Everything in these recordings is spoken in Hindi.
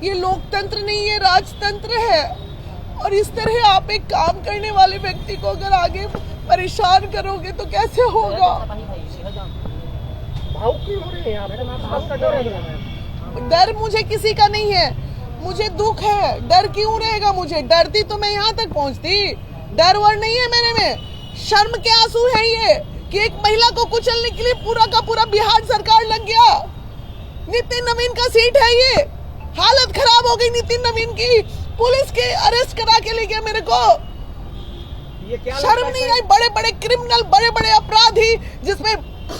ये लोकतंत्र नहीं, ये राजतंत्र है। और इस तरह आप एक काम करने वाले व्यक्ति को अगर आगे परेशान करोगे तो कैसे होगा। डर मुझे किसी का नहीं है, मुझे दुख है। डर क्यों रहेगा मुझे? डरती तो मैं यहाँ तक पहुँचती। डर वर नहीं है मेरे में, शर्म के आंसू है ये कि एक महिला को कुचलने के लिए पूरा का पूरा बिहार सरकार लग गया। नितिन नवीन का सीट है ये, हालत खराब हो गई नितिन नवीन की। पुलिस के अरेस्ट करा के ले गया मेरे को। ये क्या शर्म नहीं आई? बड़े बड़े क्रिमिनल, बड़े बड़े अपराधी, जिसमें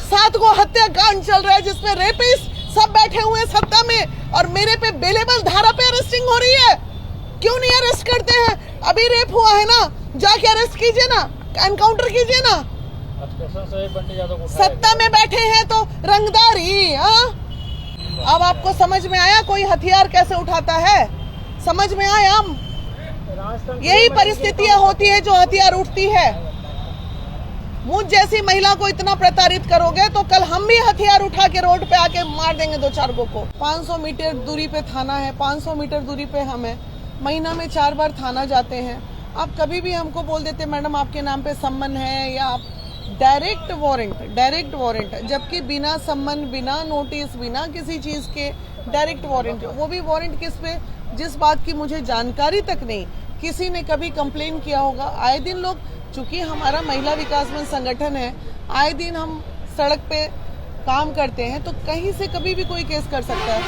7 को हत्याकांड चल रहा है, जिसमें रेपिस्ट सब बैठे हुए सत्ता में, और मेरे पे बेलेबल धारा पे अरेस्टिंग हो रही है। क्यों नहीं अरेस्ट करते हैं? अभी रेप हुआ है ना, जाके अरेस्ट कीजिए ना, एनकाउंटर कीजिए ना। सत्ता में बैठे हैं तो रंगदारी। अब आपको समझ में आया कोई हथियार कैसे उठाता है? समझ में आया? यही परिस्थितियां होती है जो हथियार उठती है। मुझ जैसी महिला को इतना प्रताड़ित करोगे तो कल हम भी हथियार उठा के रोड पे आके मार देंगे 2-4 को। 500 मीटर दूरी पे थाना है, 500 मीटर दूरी पे हम है। महीना में 4 बार थाना जाते हैं। आप कभी भी हमको बोल देते मैडम आपके नाम पे सम्मन है, या आप डायरेक्ट वारंट, जबकि बिना सम्मन, बिना नोटिस, बिना किसी चीज के डायरेक्ट वारंट। वो भी वारंट किस पे? जिस बात की मुझे जानकारी तक नहीं। किसी ने कभी कंप्लेन किया होगा? आए दिन लोग, चूंकि हमारा महिला विकास मंच संगठन है, आए दिन हम सड़क पे काम करते हैं, तो कहीं से कभी भी कोई केस कर सकता है।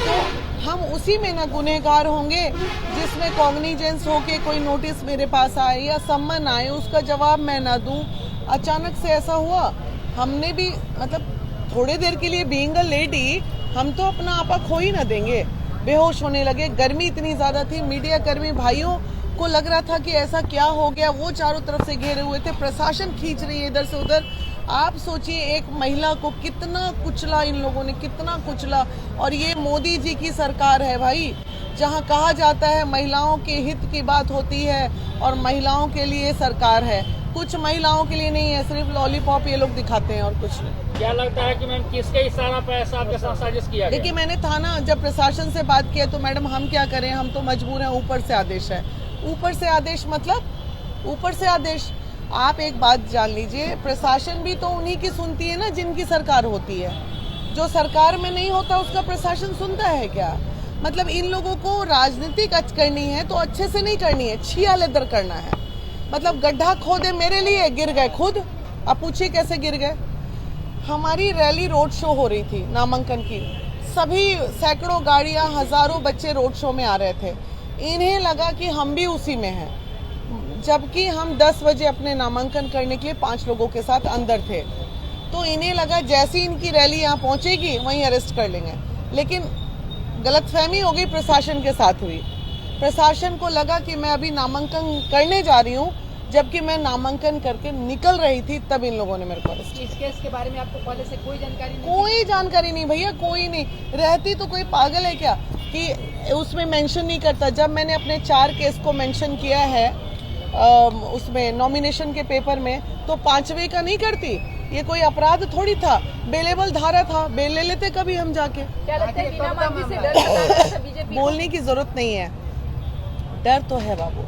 तो हम उसी में ना गुनहगार होंगे जिसमें कॉग्निजेंस हो के कोई नोटिस मेरे पास आए या सम्मन आए, उसका जवाब मैं ना दूं। अचानक से ऐसा हुआ। हमने भी मतलब थोड़े देर के लिए बीइंग अ लेडी हम तो अपना आपा खो ही ना देंगे। बेहोश होने लगे, गर्मी इतनी ज्यादा थी। मीडिया कर्मी भाइयों को लग रहा था कि ऐसा क्या हो गया, वो चारों तरफ से घेरे हुए थे, प्रशासन खींच रही है इधर से उधर। आप सोचिए एक महिला को कितना कुचला इन लोगों ने, कितना कुचला। और ये मोदी जी की सरकार है भाई, जहां कहा जाता है महिलाओं के हित की बात होती है और महिलाओं के लिए सरकार है। कुछ महिलाओं के लिए नहीं है, सिर्फ लॉलीपॉप ये लोग दिखाते हैं और कुछ नहीं। क्या लगता है कि मैम किसके इशारा पर ऐसा आपके साथ साजिश किया गया? देखिए मैंने थाना जब प्रशासन से बात किया तो मैडम हम क्या करें, हम तो मजबूर हैं, ऊपर से आदेश है। ऊपर से आदेश मतलब ऊपर से आदेश। आप एक बात जान लीजिए, प्रशासन भी तो उन्हीं की सुनती है ना जिनकी सरकार होती है। जो सरकार में नहीं होता उसका प्रशासन सुनता है क्या? मतलब इन लोगों को राजनीतिक करनी है तो अच्छे से नहीं करनी है, छिया लेदर करना है। मतलब गड्ढा खोदे मेरे लिए, गिर गए खुद। अब पूछिए कैसे गिर गए। हमारी रैली रोड शो हो रही थी नामांकन की, सभी सैकड़ों गाड़ियां, हजारों बच्चे रोड शो में आ रहे थे। इन्हें लगा कि हम भी उसी में हैं, जबकि हम 10 बजे अपने नामांकन करने के लिए 5 लोगों के साथ अंदर थे। तो इन्हें लगा जैसे इनकी रैली यहाँ पहुंचेगी वहीं अरेस्ट कर लेंगे। लेकिन गलतफहमी हो गई, प्रशासन के साथ हुई। प्रशासन को लगा कि मैं अभी नामांकन करने जा रही हूँ, जबकि मैं नामांकन करके निकल रही थी, तब इन लोगों ने मेरे को अरेस्ट किया। इस केस के बारे में आपको पहले से कोई जानकारी नहीं? कोई जानकारी नहीं भैया, कोई नहीं। रहती तो कोई पागल है क्या कि उसमें मेंशन नहीं करता। जब मैंने अपने 4 केस को मेंशन किया है उसमें नॉमिनेशन के पेपर में, तो 5वें का नहीं करती। ये कोई अपराध थोड़ी था, बेलेबल धारा था, बेल ले लेते कभी हम जाके। क्या लगता है बिना मांगी से डर सता रहा था बीजेपी? बोलने की जरूरत नहीं है, डर तो है बाबू,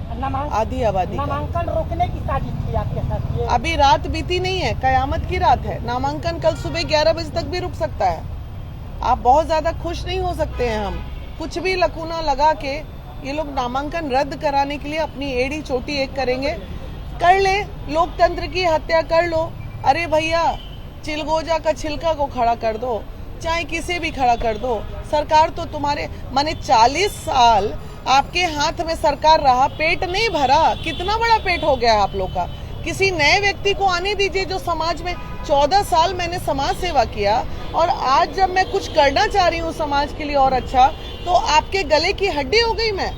आधी आबादी का। नामांकन रोकने की साजिश थी आपके साथ ये? अभी रात बीती नहीं है, कयामत की रात है। नामांकन कल सुबह 11 बजे तक भी रुक सकता है। आप बहुत ज्यादा खुश नहीं हो सकते हैं। हम कुछ भी लकूना लगा के ये लोग नामांकन रद्द कराने के लिए अपनी एड़ी चोटी एक करेंगे। कर ले, लोकतंत्र की हत्या कर लो। अरे भैया, चिलगोजा का छिलका को खड़ा कर दो, चाहे किसे भी खड़ा कर दो। सरकार तो तुम्हारे माने 40 साल आपके हाथ में सरकार रहा, पेट नहीं भरा। कितना बड़ा पेट हो गया आप लोग का। किसी नए व्यक्ति को आने दीजिए जो समाज में 14 साल मैंने समाज सेवा किया, और आज जब मैं कुछ करना चाह रही हूँ समाज के लिए और अच्छा, तो आपके गले की हड्डी हो गई मैं।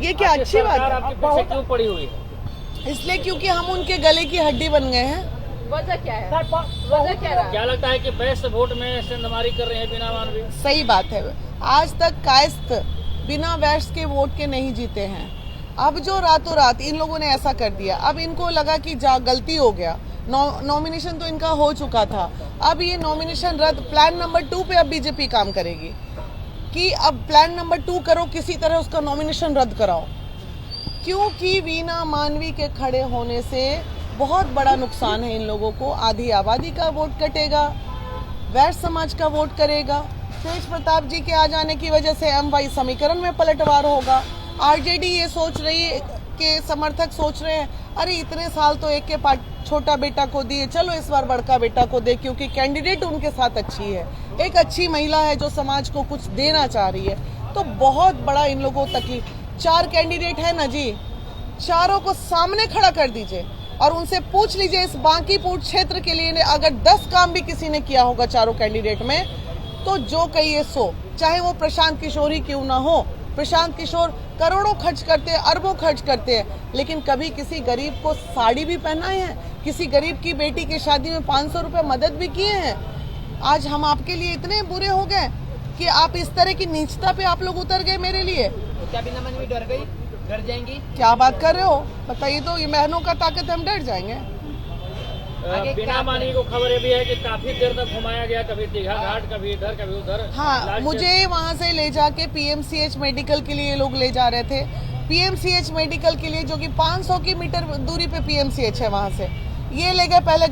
ये क्या अच्छी बात है? आपके पीछे क्यों पड़ी हुई है? इसलिए क्योंकि हम उनके गले की हड्डी बन गए हैं। वजह क्या है? वजह क्या रहा? क्या लगता है कि बेस्ट वोट में सेंधमारी कर रहे हैं बिना मानवी? सही बात है। आज तक कायस्थ बिना वैश्य के वोट के नहीं जीते हैं। अब जो रातों रात इन लोगों ने ऐसा कर दिया, अब इनको लगा कि गलती हो गया। नॉमिनेशन तो इनका हो चुका था, अब ये नॉमिनेशन रद्द। प्लान नंबर 2 पे अब बीजेपी काम करेगी। कि अब प्लान नंबर 2 करो, किसी तरह उसका नॉमिनेशन रद्द कराओ, क्योंकि वीना मानवी के खड़े होने से बहुत बड़ा नुकसान है इन लोगों को। आधी आबादी का वोट कटेगा, वैश्य समाज का वोट करेगा, तेज प्रताप जी के आ जाने की वजह से MY समीकरण में पलटवार होगा। RJD ये सोच रही है के समर्थक सोच रहे हैं अरे इतने साल तो एक के छोटा बेटा को दिए, चलो इस बार बड़का बेटा को दे, क्योंकि कैंडिडेट उनके साथ अच्छी है, एक अच्छी महिला है जो समाज को कुछ देना चाह रही है। तो बहुत बड़ा इन लोगों को तकलीफ। 4 कैंडिडेट है ना जी, चारों को सामने खड़ा कर दीजिए और उनसे पूछ लीजिए इस बांकीपुर क्षेत्र के लिए अगर 10 काम भी किसी ने किया होगा चारों कैंडिडेट में, तो जो कहिए सो, चाहे वो प्रशांत किशोर ही क्यों ना हो। प्रशांत किशोर करोड़ों खर्च करते हैं, अरबों खर्च करते हैं, लेकिन कभी किसी गरीब को साड़ी भी पहनाए हैं, किसी गरीब की बेटी की शादी में 500 रुपए मदद भी किए हैं। आज हम आपके लिए इतने बुरे हो गए कि आप इस तरह की नीचता पे आप लोग उतर गए मेरे लिए। तो क्या बीना मानवी डर गई, डर जाएंगी? क्या बात कर रहे हो, बताइए तो। ये बहनों का ताकत, हम डर जाएंगे। बीना मानवी को खबर ये भी है कि काफी देर तक घुमाया गया, कभी दीघा घाट, कभी इधर कभी उधर। हाँ, मुझे वहाँ से ले जाके PMCH मेडिकल के लिए लोग ले जा रहे थे। PMCH मेडिकल के लिए, जो कि 500 की मीटर दूरी पे PMCH है, वहाँ से ये ले गए पहले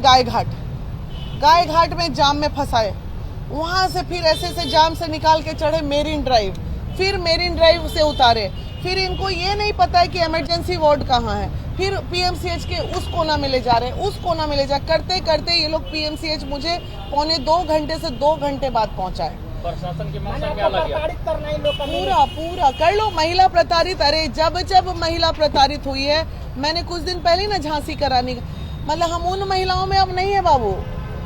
गाय घाट में जाम में फंसाए, वहाँ से फिर ऐसे जाम से निकाल के चढ़े मेरीन ड्राइव, फिर मेरीन ड्राइव से उतारे, फिर इनको ये नहीं पता है कि इमरजेंसी वार्ड कहाँ है, फिर PMCH के उस कोना में ले जा रहे हैं, उस कोना में ले जा करते करते ये लोग PMCH मुझे 1.25 घंटे से 2 घंटे बाद पहुंचाए। प्रशासन की मंशा क्या लगी? पूरा कर लो। महिला प्रताड़ित, अरे जब महिला प्रताड़ित हुई है, मैंने कुछ दिन पहले ना झांसी करानी, मतलब हम उन महिलाओं में अब नहीं है बाबू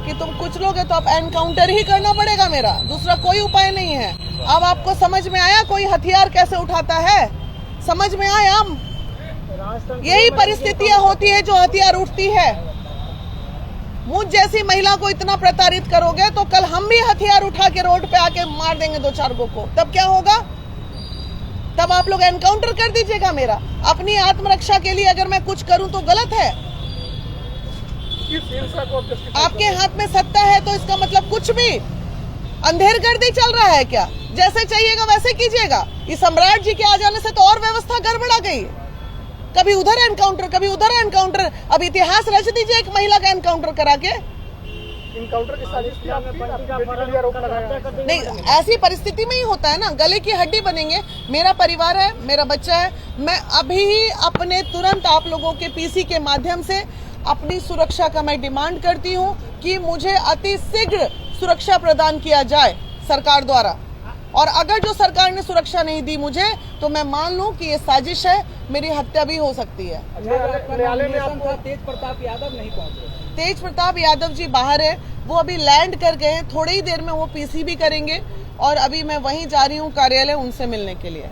कि तुम कुछ लोगे तो अब एनकाउंटर ही करना पड़ेगा, मेरा दूसरा कोई उपाय नहीं है। अब आपको समझ में आया कोई हथियार कैसे उठाता है? समझ में आया? यही परिस्थितियां होती है जो हथियार उठती है। मुझ जैसी महिला को इतना प्रताड़ित करोगे तो कल हम भी हथियार उठा के रोड पे आके मार देंगे 2-4 को, तब क्या होगा? तब आप लोग एनकाउंटर कर दीजिएगा मेरा। अपनी आत्मरक्षा के लिए अगर मैं कुछ करूं तो गलत है। आपके हाथ में सत्ता है तो इसका मतलब कुछ भी अंधेरगर्दी चल रहा है क्या? जैसे चाहिएगा वैसे कीजिएगा। इस सम्राट जी के आ जाने से तो और व्यवस्था गड़बड़ा गई, कभी उधर एनकाउंटर, कभी उधर एनकाउंटर। अब इतिहास रच दीजिए एक महिला का एनकाउंटर करा के। इनकाउंटर की साजिश थी आपकी? नहीं, ऐसी परिस्थिति में ही होता है ना, गले की हड्डी बनेंगे। मेरा परिवार है, मेरा बच्चा है, मैं अभी ही अपने तुरंत आप लोगों के PC के माध्यम से अपनी सुरक्षा का मैं डिमांड करती हूँ कि मुझे अति शीघ्र सुरक्षा प्रदान किया जाए सरकार द्वारा। और अगर जो सरकार ने सुरक्षा नहीं दी मुझे, तो मैं मान लूं कि ये साजिश है, मेरी हत्या भी हो सकती है। न्यायालय में आपको तेज प्रताप यादव नहीं पहुंचे। तेज प्रताप यादव जी बाहर है, वो अभी लैंड कर गए हैं, थोड़ी ही देर में वो PC भी करेंगे और अभी मैं वहीं जा रही हूँ कार्यालय उनसे मिलने के लिए।